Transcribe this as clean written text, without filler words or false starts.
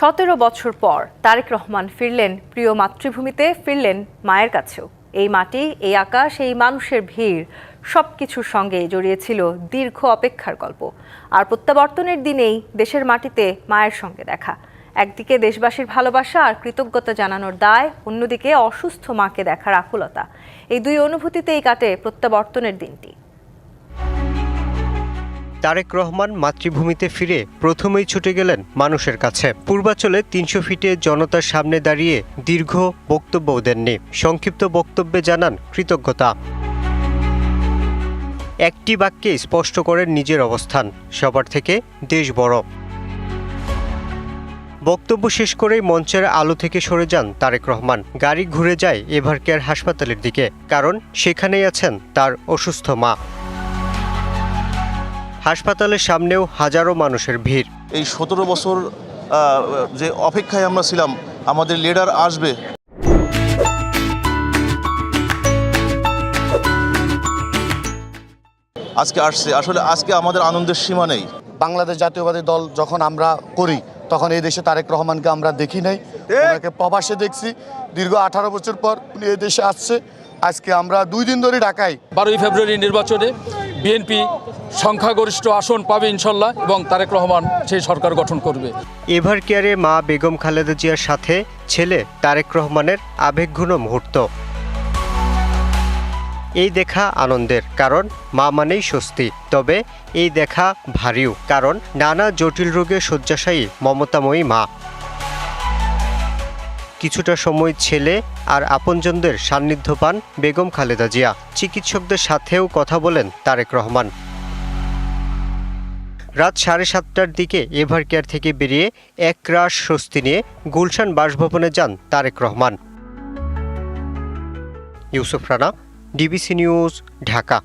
17 বছর পর তারেক রহমান ফিরলেন প্রিয় মাতৃভূমিতে, ফিরলেন মায়ের কাছেও। এই মাটি, এই আকাশ, এই মানুষের ভিড় সবকিছুর সঙ্গে জড়িয়েছিল দীর্ঘ অপেক্ষার গল্প। আর প্রত্যাবর্তনের দিনেই দেশের মাটিতে মায়ের সঙ্গে দেখা। একদিকে দেশবাসীর ভালোবাসা আর কৃতজ্ঞতা জানানোর দায়, অন্যদিকে অসুস্থ মাকে দেখার আকুলতা। এই দুই অনুভূতিতেই কাটে প্রত্যাবর্তনের দিনটি। তারেক রহমান মাতৃভূমিতে ফিরে প্রথমেই ছুটে গেলেন মানুষের কাছে। পূর্বাচলে ৩০০ ফিটে জনতার সামনে দাঁড়িয়ে দীর্ঘ বক্তব্যও দেননি। সংক্ষিপ্ত বক্তব্যে জানান কৃতজ্ঞতা। একটি বাক্যে স্পষ্ট করেন নিজের অবস্থান, সবার থেকে দেশ বড়। বক্তব্য শেষ করেই মঞ্চের আলো থেকে সরে যান তারেক রহমান। গাড়ি ঘুরে যায় এভারকেয়ার হাসপাতালের দিকে, কারণ সেখানেই আছেন তার অসুস্থ মা। হাসপাতালের সামনেও হাজারো মানুষের ভিড়। এই 17 বছর যে অপেক্ষায় আমরা ছিলাম, আমাদের লিডার আসবে। আজকে আসছে, আসলে আজকে আমাদের আনন্দের সীমা নেই। বাংলাদেশ জাতীয়বাদী দল যখন আমরা করি, তখন এই দেশে তারেক রহমানকে আমরা দেখি নাই, ওনাকে প্রবাসে দেখছি। দীর্ঘ 18 বছর পর উনি এই দেশে আসছে। আজকে আমরা 2 দিন ধরে ঢাকায়। 12 ফেব্রুয়ারি নির্বাচনে বিএনপি সংখ্যাগরিষ্ঠ আসন পাবে ইনশাল্লাহ, এবং তারেক রহমান সেই সরকার গঠন করবে। এভারকেয়ারে মা বেগম খালেদা জিয়ার সাথে ছেলে তারেক রহমানের আবেগঘন মুহূর্ত। এই দেখা আনন্দের, কারণ মা মানেই স্বস্তি। তবে এই দেখা ভারীও, কারণ নানা জটিল রোগে শয্যাশায়ী মমতাময়ী মা। কিছুটা সময় ছেলে আর আপনজনদের সান্নিধ্য পান বেগম খালেদা জিয়া। চিকিৎসকদের সাথেও কথা বলেন তারেক রহমান। রাত 7:30টার দিকে এভারকেয়ার থেকে বেরিয়ে একরাশ স্বস্তি নিয়ে গুলশান বাসভবনে যান তারেক রহমান। Yusuf Rana, DBC news, Dhaka.